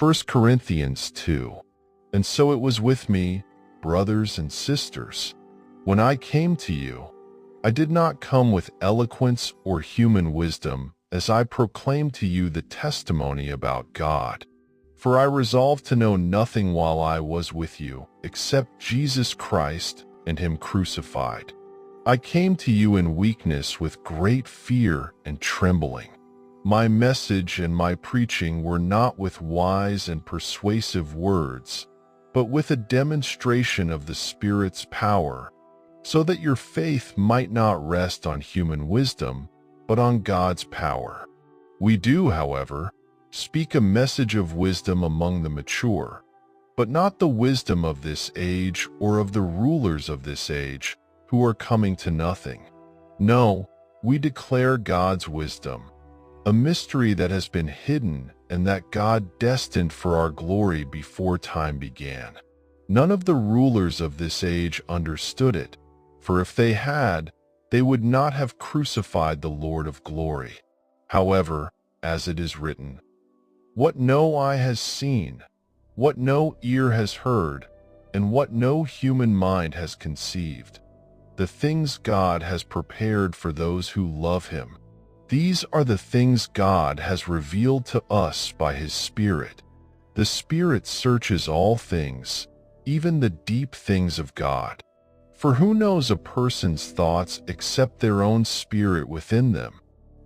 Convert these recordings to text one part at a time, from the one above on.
1 Corinthians 2. And so it was with me, brothers and sisters. When I came to you, I did not come with eloquence or human wisdom, as I proclaimed to you the testimony about God. For I resolved to know nothing while I was with you, except Jesus Christ and Him crucified. I came to you in weakness with great fear and trembling. My message and my preaching were not with wise and persuasive words, but with a demonstration of the Spirit's power, so that your faith might not rest on human wisdom, but on God's power. We do, however, speak a message of wisdom among the mature, but not the wisdom of this age or of the rulers of this age, who are coming to nothing. No, we declare God's wisdom, a mystery that has been hidden and that God destined for our glory before time began. None of the rulers of this age understood it, for if they had, they would not have crucified the Lord of glory. However, as it is written, "What no eye has seen, what no ear has heard, and what no human mind has conceived, the things God has prepared for those who love Him. These are the things God has revealed to us by His Spirit. The Spirit searches all things, even the deep things of God. For who knows a person's thoughts except their own spirit within them?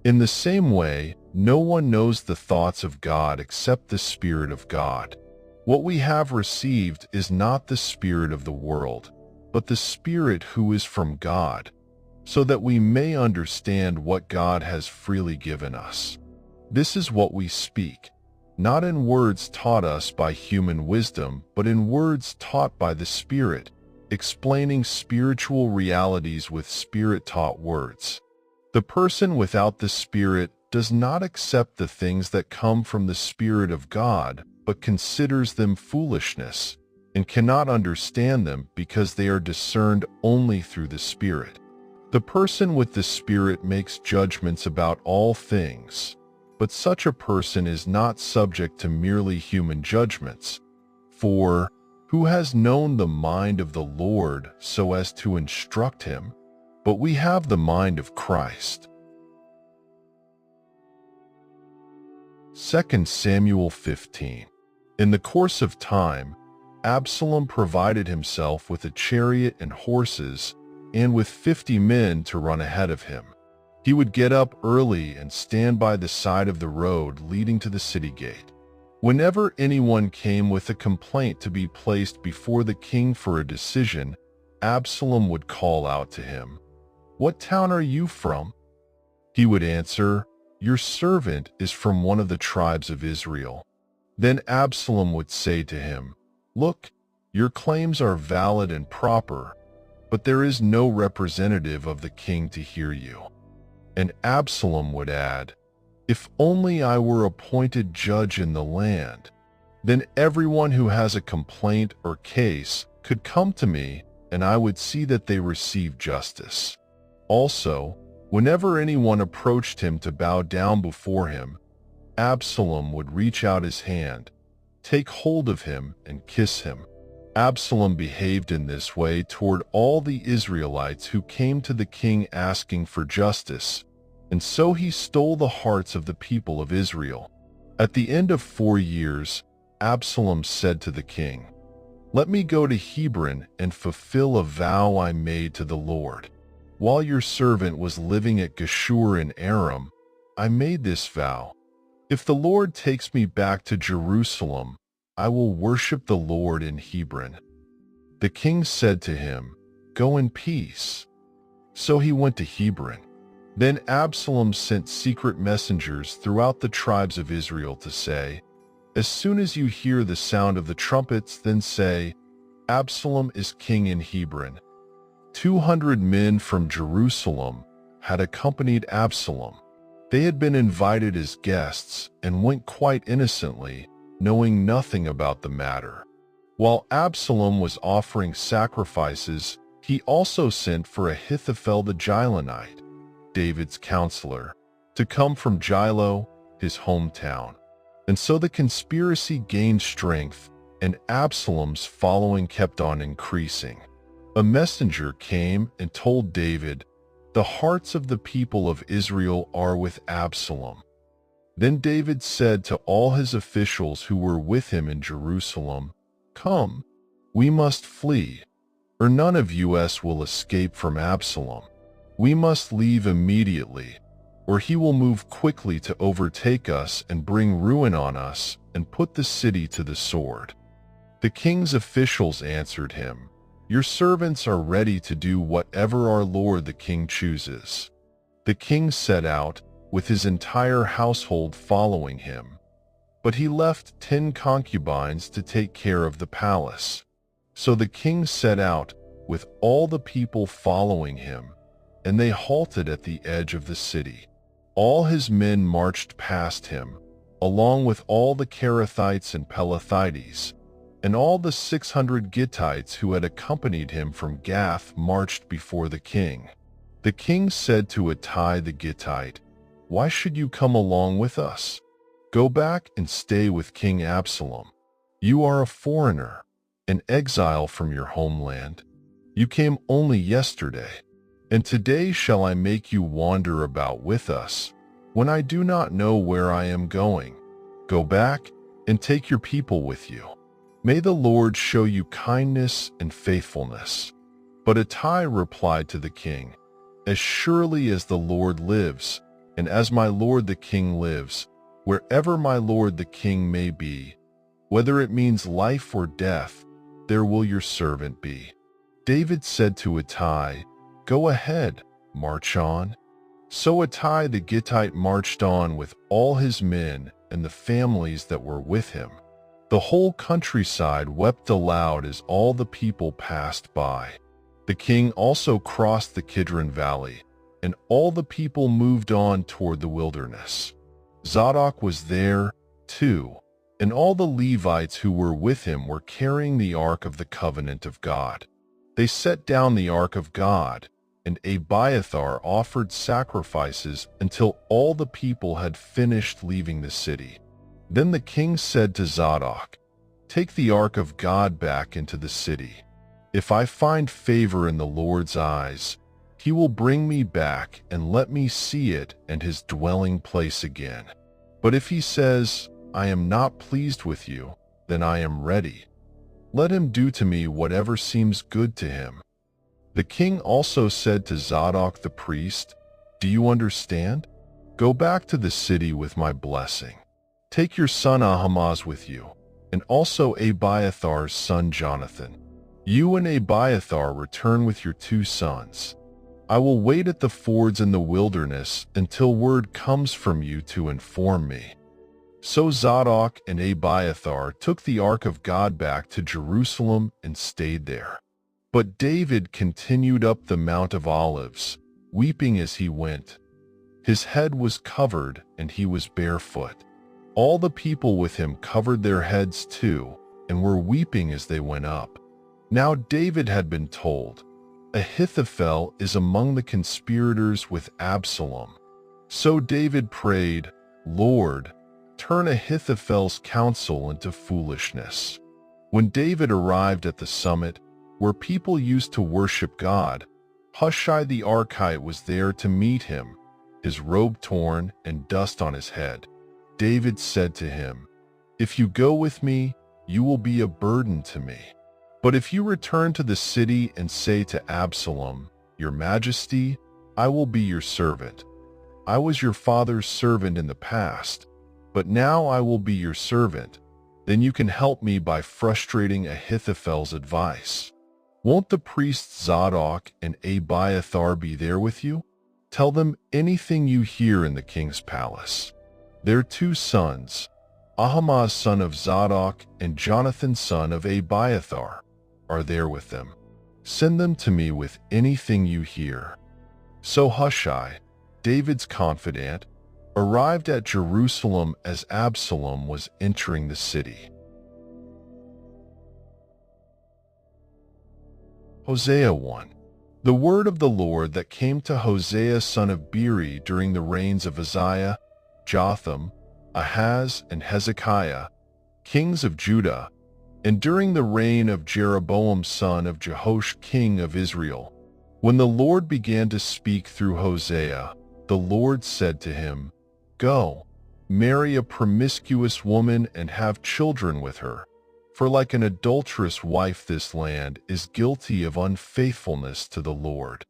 In the same way, no one knows the thoughts of God except the Spirit of God. What we have received is not the spirit of the world, but the Spirit who is from God, so that we may understand what God has freely given us. This is what we speak, not in words taught us by human wisdom, but in words taught by the Spirit, explaining spiritual realities with Spirit-taught words. The person without the Spirit does not accept the things that come from the Spirit of God, but considers them foolishness, and cannot understand them because they are discerned only through the Spirit. The person with the Spirit makes judgments about all things, but such a person is not subject to merely human judgments. For who has known the mind of the Lord so as to instruct him? But we have the mind of Christ. 2 Samuel 15. In the course of time, Absalom provided himself with a chariot and horses, and with 50 men to run ahead of him. He would get up early and stand by the side of the road leading to the city gate. Whenever anyone came with a complaint to be placed before the king for a decision, Absalom would call out to him, "What town are you from?" He would answer, "Your servant is from one of the tribes of Israel." Then Absalom would say to him, "Look, your claims are valid and proper, but there is no representative of the king to hear you." And Absalom would add, "If only I were appointed judge in the land, then everyone who has a complaint or case could come to me, and I would see that they receive justice." Also, whenever anyone approached him to bow down before him, Absalom would reach out his hand, take hold of him, and kiss him. Absalom behaved in this way toward all the Israelites who came to the king asking for justice, and so he stole the hearts of the people of Israel. At the end of 4 years, Absalom said to the king, "Let me go to Hebron and fulfill a vow I made to the Lord. While your servant was living at Geshur in Aram, I made this vow. If the Lord takes me back to Jerusalem, I will worship the Lord in Hebron." The king said to him, "Go in peace." So he went to Hebron. Then Absalom sent secret messengers throughout the tribes of Israel to say, "As soon as you hear the sound of the trumpets, then say, 'Absalom is king in Hebron.'" 200 men from Jerusalem had accompanied Absalom. They had been invited as guests and went quite innocently, knowing nothing about the matter. While Absalom was offering sacrifices, he also sent for Ahithophel the Gilonite, David's counselor, to come from Gilo, his hometown. And so the conspiracy gained strength, and Absalom's following kept on increasing. A messenger came and told David, "The hearts of the people of Israel are with Absalom." Then David said to all his officials who were with him in Jerusalem, "Come, we must flee, or none of us will escape from Absalom. We must leave immediately, or he will move quickly to overtake us and bring ruin on us and put the city to the sword." The king's officials answered him, "Your servants are ready to do whatever our lord the king chooses." The king set out, with his entire household following him. But he left 10 concubines to take care of the palace. So the king set out, with all the people following him, and they halted at the edge of the city. All his men marched past him, along with all the Kerethites and Pelethites, and all the 600 Gittites who had accompanied him from Gath marched before the king. The king said to Ittai the Gittite, "Why should you come along with us? Go back and stay with King Absalom. You are a foreigner, an exile from your homeland. You came only yesterday, and today shall I make you wander about with us, when I do not know where I am going. Go back and take your people with you. May the Lord show you kindness and faithfulness." But Ittai replied to the king, "As surely as the Lord lives, and as my lord the king lives, wherever my lord the king may be, whether it means life or death, there will your servant be." David said to Ittai, "Go ahead, march on." So Ittai the Gittite marched on with all his men and the families that were with him. The whole countryside wept aloud as all the people passed by. The king also crossed the Kidron Valley, and all the people moved on toward the wilderness. Zadok was there, too, and all the Levites who were with him were carrying the Ark of the Covenant of God. They set down the Ark of God, and Abiathar offered sacrifices until all the people had finished leaving the city. Then the king said to Zadok, "Take the Ark of God back into the city. If I find favor in the Lord's eyes, he will bring me back and let me see it and his dwelling place again. But if he says, 'I am not pleased with you,' then I am ready. Let him do to me whatever seems good to him." The king also said to Zadok the priest, "Do you understand? Go back to the city with my blessing. Take your son Ahimaaz with you, and also Abiathar's son Jonathan. You and Abiathar return with your 2 sons. I will wait at the fords in the wilderness until word comes from you to inform me." So Zadok and Abiathar took the Ark of God back to Jerusalem and stayed there. But David continued up the Mount of Olives, weeping as he went. His head was covered and he was barefoot. All the people with him covered their heads too, and were weeping as they went up. Now David had been told, "Ahithophel is among the conspirators with Absalom." So David prayed, "Lord, turn Ahithophel's counsel into foolishness." When David arrived at the summit, where people used to worship God, Hushai the Archite was there to meet him, his robe torn and dust on his head. David said to him, "If you go with me, you will be a burden to me. But if you return to the city and say to Absalom, 'Your Majesty, I will be your servant. I was your father's servant in the past, but now I will be your servant,' then you can help me by frustrating Ahithophel's advice. Won't the priests Zadok and Abiathar be there with you? Tell them anything you hear in the king's palace. Their 2 sons, Ahimaaz son of Zadok and Jonathan son of Abiathar, are there with them. Send them to me with anything you hear." So Hushai, David's confidant, arrived at Jerusalem as Absalom was entering the city. Hosea 1. The word of the Lord that came to Hosea son of Beeri during the reigns of Uzziah, Jotham, Ahaz and Hezekiah, kings of Judah, and during the reign of Jeroboam son of Jehoash king of Israel. When the Lord began to speak through Hosea, the Lord said to him, "Go, marry a promiscuous woman and have children with her. For like an adulterous wife this land is guilty of unfaithfulness to the Lord."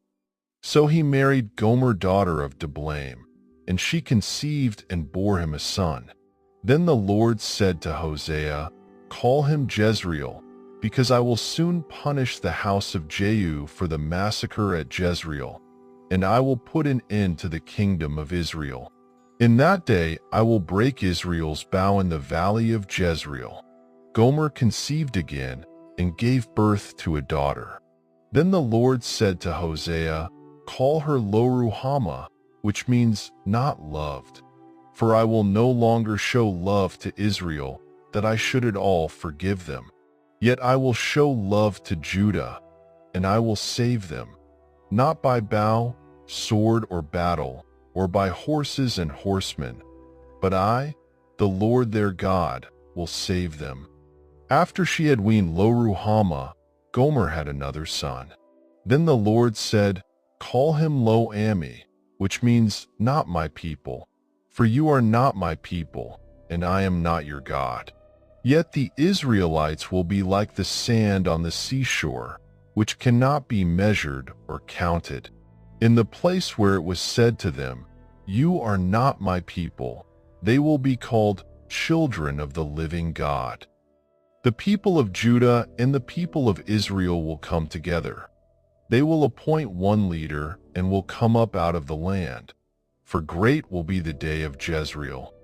So he married Gomer daughter of Diblaim, and she conceived and bore him a son. Then the Lord said to Hosea, "Call him Jezreel, because I will soon punish the house of Jehu for the massacre at Jezreel, and I will put an end to the kingdom of Israel. In that day I will break Israel's bow in the valley of Jezreel." Gomer conceived again and gave birth to a daughter. Then the Lord said to Hosea, "Call her Lo-ruhamah, which means not loved. For I will no longer show love to Israel, that I should at all forgive them. Yet I will show love to Judah, and I will save them, not by bow, sword, or battle, or by horses and horsemen, but I, the Lord their God, will save them." After she had weaned Lo-ruhamah, Gomer had another son. Then the Lord said, "Call him Lo-ammi, which means not my people, for you are not my people, and I am not your God. Yet the Israelites will be like the sand on the seashore, which cannot be measured or counted. In the place where it was said to them, 'You are not my people,' they will be called children of the living God." The people of Judah and the people of Israel will come together. They will appoint one leader and will come up out of the land. For great will be the day of Jezreel.